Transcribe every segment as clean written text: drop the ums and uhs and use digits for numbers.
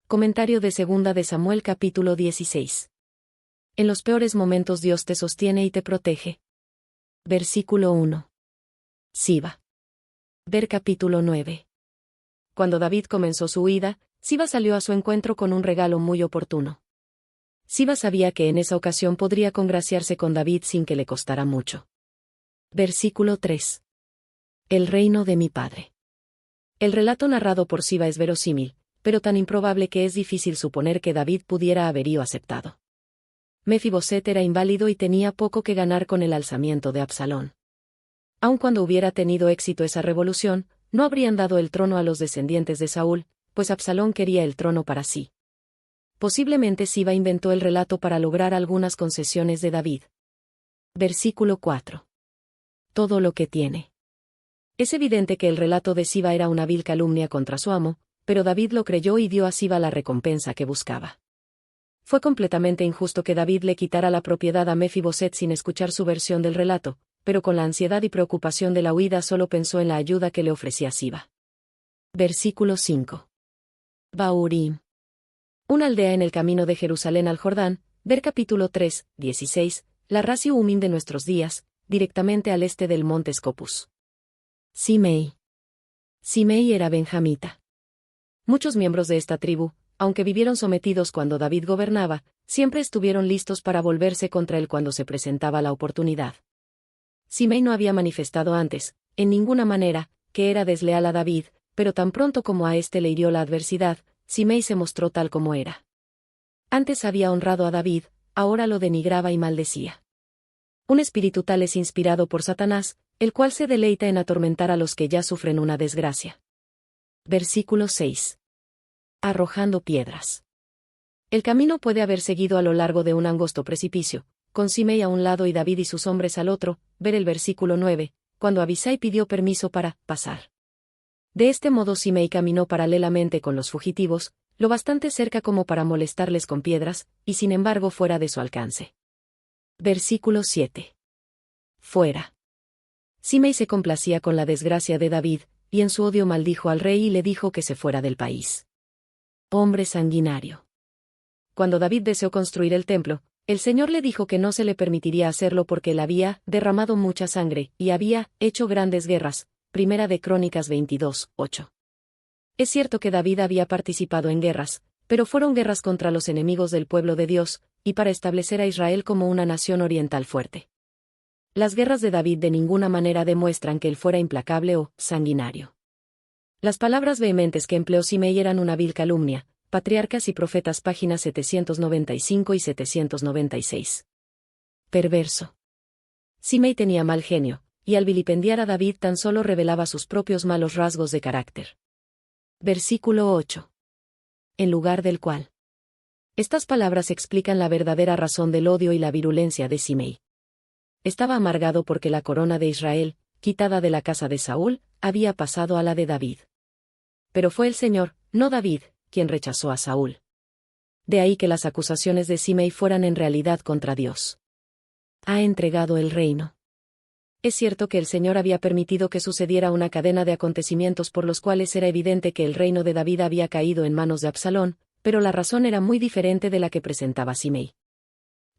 Comentario de 2 de Samuel capítulo 16. En los peores momentos Dios te sostiene y te protege. Versículo 1. Siba. Ver capítulo 9. Cuando David comenzó su huida, Siba salió a su encuentro con un regalo muy oportuno. Siba sabía que en esa ocasión podría congraciarse con David sin que le costara mucho. Versículo 3. El reino de mi padre. El relato narrado por Siba es verosímil, pero tan improbable que es difícil suponer que David pudiera haber aceptado. Mefiboset era inválido y tenía poco que ganar con el alzamiento de Absalón. Aun cuando hubiera tenido éxito esa revolución, no habrían dado el trono a los descendientes de Saúl, pues Absalón quería el trono para sí. Posiblemente Siba inventó el relato para lograr algunas concesiones de David. Versículo 4. Todo lo que tiene. Es evidente que el relato de Siba era una vil calumnia contra su amo, pero David lo creyó y dio a Siba la recompensa que buscaba. Fue completamente injusto que David le quitara la propiedad a Mefiboset sin escuchar su versión del relato, pero con la ansiedad y preocupación de la huida solo pensó en la ayuda que le ofrecía Siba. Versículo 5. Bahurim. Una aldea en el camino de Jerusalén al Jordán, ver capítulo 3, 16, la Ratio Umim de nuestros días, directamente al este del monte Scopus. Simei. Simei era benjamita. Muchos miembros de esta tribu, aunque vivieron sometidos cuando David gobernaba, siempre estuvieron listos para volverse contra él cuando se presentaba la oportunidad. Simei no había manifestado antes, en ninguna manera, que era desleal a David, pero tan pronto como a éste le hirió la adversidad, Simei se mostró tal como era. Antes había honrado a David, ahora lo denigraba y maldecía. Un espíritu tal es inspirado por Satanás, el cual se deleita en atormentar a los que ya sufren una desgracia. Versículo 6. Arrojando piedras. El camino puede haber seguido a lo largo de un angosto precipicio, con Simei a un lado y David y sus hombres al otro, ver el versículo 9, cuando Abisai pidió permiso para pasar. De este modo Simei caminó paralelamente con los fugitivos, lo bastante cerca como para molestarles con piedras, y sin embargo fuera de su alcance. Versículo 7. Fuera. Simei se complacía con la desgracia de David, y en su odio maldijo al rey y le dijo que se fuera del país. Hombre sanguinario. Cuando David deseó construir el templo, el Señor le dijo que no se le permitiría hacerlo porque él había derramado mucha sangre y había hecho grandes guerras. Primera de Crónicas 22, 8. Es cierto que David había participado en guerras, pero fueron guerras contra los enemigos del pueblo de Dios, y para establecer a Israel como una nación oriental fuerte. Las guerras de David de ninguna manera demuestran que él fuera implacable o sanguinario. Las palabras vehementes que empleó Simei eran una vil calumnia. Patriarcas y Profetas páginas 795 y 796. Perverso. Simei tenía mal genio, y al vilipendiar a David tan solo revelaba sus propios malos rasgos de carácter. Versículo 8. En lugar del cual. Estas palabras explican la verdadera razón del odio y la virulencia de Simei. Estaba amargado porque la corona de Israel, quitada de la casa de Saúl, había pasado a la de David. Pero fue el Señor, no David, quien rechazó a Saúl. De ahí que las acusaciones de Simei fueran en realidad contra Dios. Ha entregado el reino. Es cierto que el Señor había permitido que sucediera una cadena de acontecimientos por los cuales era evidente que el reino de David había caído en manos de Absalón, pero la razón era muy diferente de la que presentaba Simei.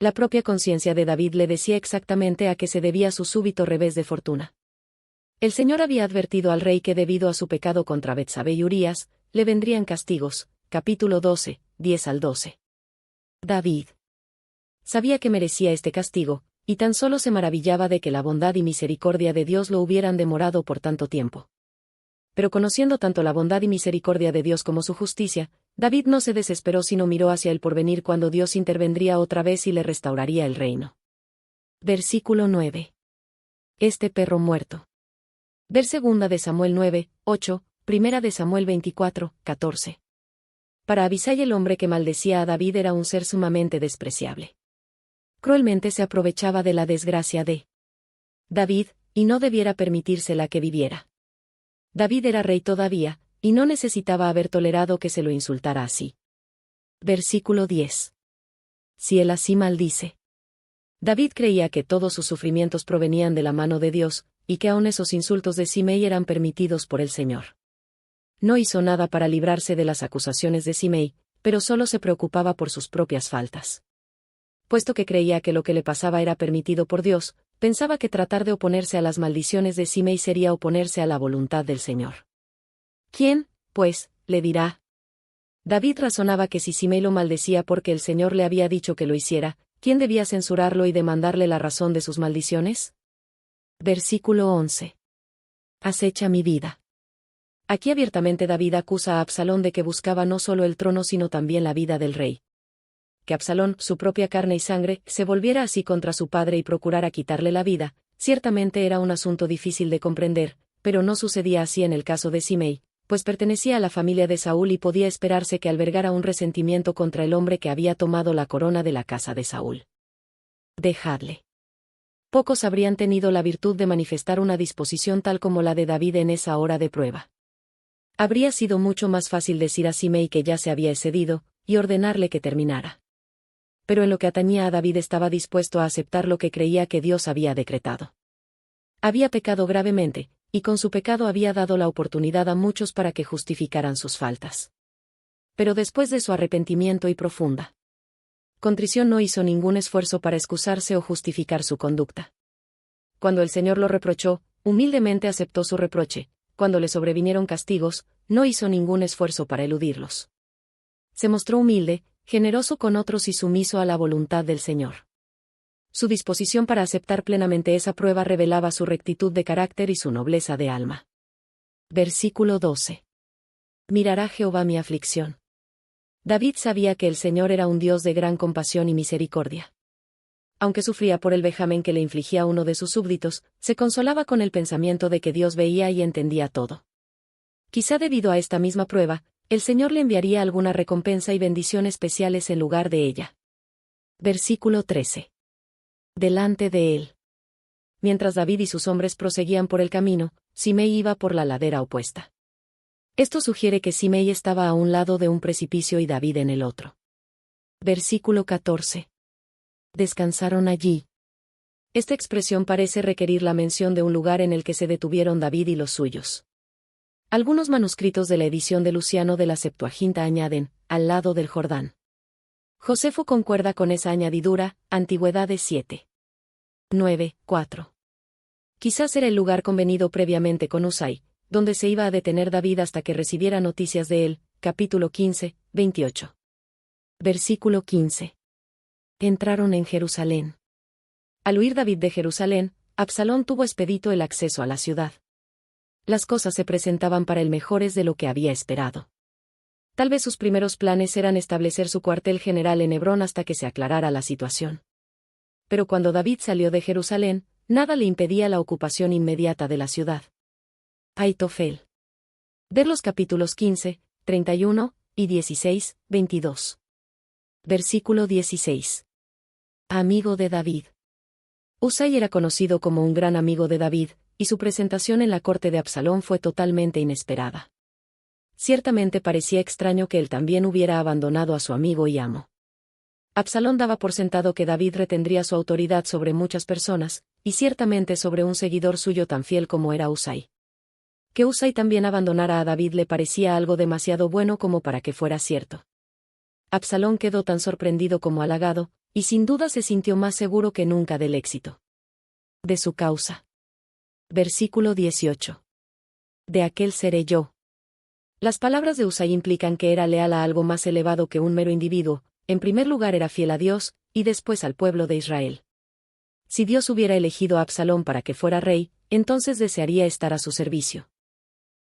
La propia conciencia de David le decía exactamente a qué se debía su súbito revés de fortuna. El Señor había advertido al rey que debido a su pecado contra Betsabé y Urías, le vendrían castigos, capítulo 12, 10 al 12. David sabía que merecía este castigo, y tan solo se maravillaba de que la bondad y misericordia de Dios lo hubieran demorado por tanto tiempo. Pero conociendo tanto la bondad y misericordia de Dios como su justicia, David no se desesperó sino miró hacia el porvenir cuando Dios intervendría otra vez y le restauraría el reino. Versículo 9. Este perro muerto. Ver 2 de Samuel 9, 8, 1 de Samuel 24, 14. Para Abisai el hombre que maldecía a David era un ser sumamente despreciable. Cruelmente se aprovechaba de la desgracia de David, y no debiera permitírsela que viviera. David era rey todavía, y no necesitaba haber tolerado que se lo insultara así. Versículo 10. Si él así maldice. David creía que todos sus sufrimientos provenían de la mano de Dios, y que aun esos insultos de Simei eran permitidos por el Señor. No hizo nada para librarse de las acusaciones de Simei, pero solo se preocupaba por sus propias faltas. Puesto que creía que lo que le pasaba era permitido por Dios, pensaba que tratar de oponerse a las maldiciones de Simei sería oponerse a la voluntad del Señor. ¿Quién, pues, le dirá? David razonaba que si Simei lo maldecía porque el Señor le había dicho que lo hiciera, ¿quién debía censurarlo y demandarle la razón de sus maldiciones? Versículo 11. Acecha mi vida. Aquí abiertamente David acusa a Absalón de que buscaba no solo el trono sino también la vida del rey. Que Absalón, su propia carne y sangre, se volviera así contra su padre y procurara quitarle la vida, ciertamente era un asunto difícil de comprender, pero no sucedía así en el caso de Simei, pues pertenecía a la familia de Saúl y podía esperarse que albergara un resentimiento contra el hombre que había tomado la corona de la casa de Saúl. Dejadle. Pocos habrían tenido la virtud de manifestar una disposición tal como la de David en esa hora de prueba. Habría sido mucho más fácil decir a Simei que ya se había excedido, y ordenarle que terminara. Pero en lo que atañía a David estaba dispuesto a aceptar lo que creía que Dios había decretado. Había pecado gravemente, y con su pecado había dado la oportunidad a muchos para que justificaran sus faltas. Pero después de su arrepentimiento y profunda contrición no hizo ningún esfuerzo para excusarse o justificar su conducta. Cuando el Señor lo reprochó, humildemente aceptó su reproche. Cuando le sobrevinieron castigos, no hizo ningún esfuerzo para eludirlos. Se mostró humilde, generoso con otros y sumiso a la voluntad del Señor. Su disposición para aceptar plenamente esa prueba revelaba su rectitud de carácter y su nobleza de alma. Versículo 12. Mirará Jehová mi aflicción. David sabía que el Señor era un Dios de gran compasión y misericordia. Aunque sufría por el vejamen que le infligía uno de sus súbditos, se consolaba con el pensamiento de que Dios veía y entendía todo. Quizá debido a esta misma prueba, el Señor le enviaría alguna recompensa y bendición especiales en lugar de ella. Versículo 13. Delante de él. Mientras David y sus hombres proseguían por el camino, Simei iba por la ladera opuesta. Esto sugiere que Simei estaba a un lado de un precipicio y David en el otro. Versículo 14. Descansaron allí. Esta expresión parece requerir la mención de un lugar en el que se detuvieron David y los suyos. Algunos manuscritos de la edición de Luciano de la Septuaginta añaden, al lado del Jordán. Josefo concuerda con esa añadidura, Antigüedades 7. 9, 4. Quizás era el lugar convenido previamente con Usai, donde se iba a detener David hasta que recibiera noticias de él, capítulo 15, 28. Versículo 15. Entraron en Jerusalén. Al huir David de Jerusalén, Absalón tuvo expedito el acceso a la ciudad. Las cosas se presentaban para él mejores de lo que había esperado. Tal vez sus primeros planes eran establecer su cuartel general en Hebrón hasta que se aclarara la situación. Pero cuando David salió de Jerusalén, nada le impedía la ocupación inmediata de la ciudad. Aitofel. Ver los capítulos 15, 31 y 16, 22. Versículo 16. Amigo de David. Usai era conocido como un gran amigo de David, y su presentación en la corte de Absalón fue totalmente inesperada. Ciertamente parecía extraño que él también hubiera abandonado a su amigo y amo. Absalón daba por sentado que David retendría su autoridad sobre muchas personas, y ciertamente sobre un seguidor suyo tan fiel como era Usai. Que Usai también abandonara a David le parecía algo demasiado bueno como para que fuera cierto. Absalón quedó tan sorprendido como halagado, y sin duda se sintió más seguro que nunca del éxito de su causa. Versículo 18. De aquel seré yo. Las palabras de Usai implican que era leal a algo más elevado que un mero individuo. En primer lugar era fiel a Dios, y después al pueblo de Israel. Si Dios hubiera elegido a Absalón para que fuera rey, entonces desearía estar a su servicio.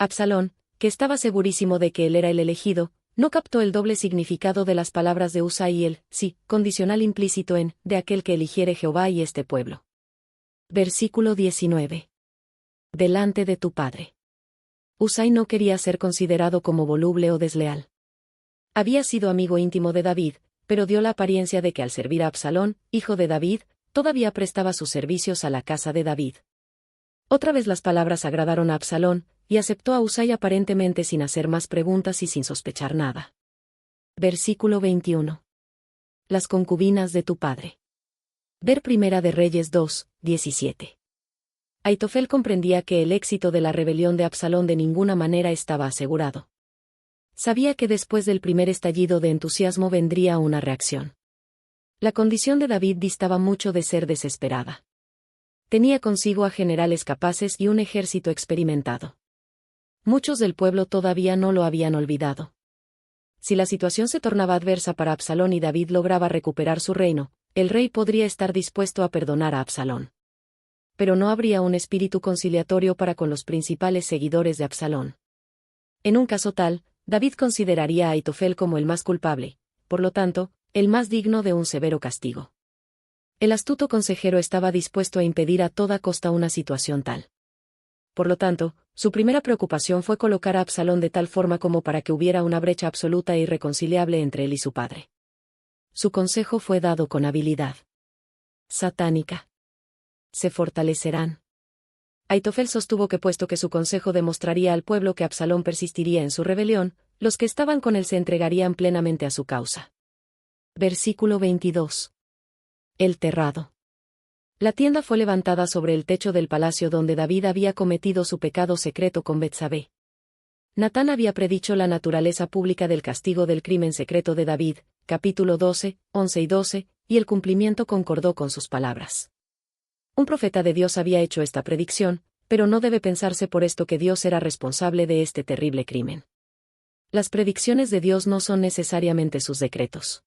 Absalón, que estaba segurísimo de que él era el elegido, no captó el doble significado de las palabras de Usai y el sí condicional implícito en de aquel que eligiere Jehová y este pueblo. Versículo 19. Delante de tu padre. Usai no quería ser considerado como voluble o desleal. Había sido amigo íntimo de David, pero dio la apariencia de que al servir a Absalón, hijo de David, todavía prestaba sus servicios a la casa de David. Otra vez las palabras agradaron a Absalón, y aceptó a Usai aparentemente sin hacer más preguntas y sin sospechar nada. Versículo 21. Las concubinas de tu padre. Ver Primera de Reyes 2, 17. Aitofel comprendía que el éxito de la rebelión de Absalón de ninguna manera estaba asegurado. Sabía que después del primer estallido de entusiasmo vendría una reacción. La condición de David distaba mucho de ser desesperada. Tenía consigo a generales capaces y un ejército experimentado. Muchos del pueblo todavía no lo habían olvidado. Si la situación se tornaba adversa para Absalón y David lograba recuperar su reino, el rey podría estar dispuesto a perdonar a Absalón. Pero no habría un espíritu conciliatorio para con los principales seguidores de Absalón. En un caso tal, David consideraría a Aitofel como el más culpable, por lo tanto, el más digno de un severo castigo. El astuto consejero estaba dispuesto a impedir a toda costa una situación tal. Por lo tanto, su primera preocupación fue colocar a Absalón de tal forma como para que hubiera una brecha absoluta e irreconciliable entre él y su padre. Su consejo fue dado con habilidad satánica. Se fortalecerán. Aitofel sostuvo que puesto que su consejo demostraría al pueblo que Absalón persistiría en su rebelión, los que estaban con él se entregarían plenamente a su causa. Versículo 22. El terrado. La tienda fue levantada sobre el techo del palacio donde David había cometido su pecado secreto con Betsabé. Natán había predicho la naturaleza pública del castigo del crimen secreto de David, capítulo 12, 11 y 12, y el cumplimiento concordó con sus palabras. Un profeta de Dios había hecho esta predicción, pero no debe pensarse por esto que Dios era responsable de este terrible crimen. Las predicciones de Dios no son necesariamente sus decretos.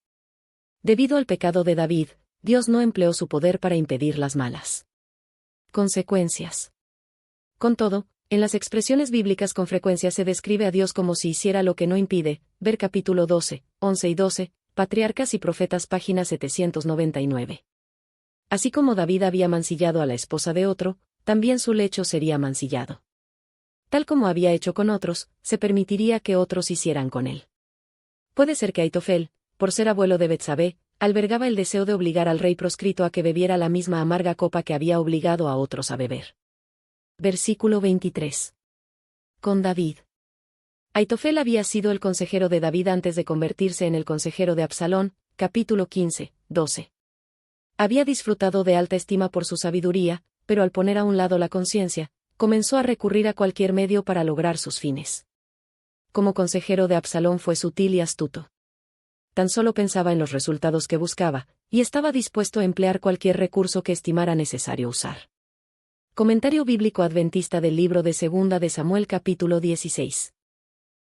Debido al pecado de David, Dios no empleó su poder para impedir las malas consecuencias. Con todo, en las expresiones bíblicas con frecuencia se describe a Dios como si hiciera lo que no impide, ver capítulo 12, 11 y 12, Patriarcas y Profetas página 799. Así como David había mancillado a la esposa de otro, también su lecho sería mancillado. Tal como había hecho con otros, se permitiría que otros hicieran con él. Puede ser que Aitofel, por ser abuelo de Betsabé, albergaba el deseo de obligar al rey proscrito a que bebiera la misma amarga copa que había obligado a otros a beber. Versículo 23. Con David. Aitofel había sido el consejero de David antes de convertirse en el consejero de Absalón, capítulo 15, 12. Había disfrutado de alta estima por su sabiduría, pero al poner a un lado la conciencia, comenzó a recurrir a cualquier medio para lograr sus fines. Como consejero de Absalón fue sutil y astuto. Tan solo pensaba en los resultados que buscaba, y estaba dispuesto a emplear cualquier recurso que estimara necesario usar. Comentario bíblico adventista del libro de Segunda de Samuel capítulo 16.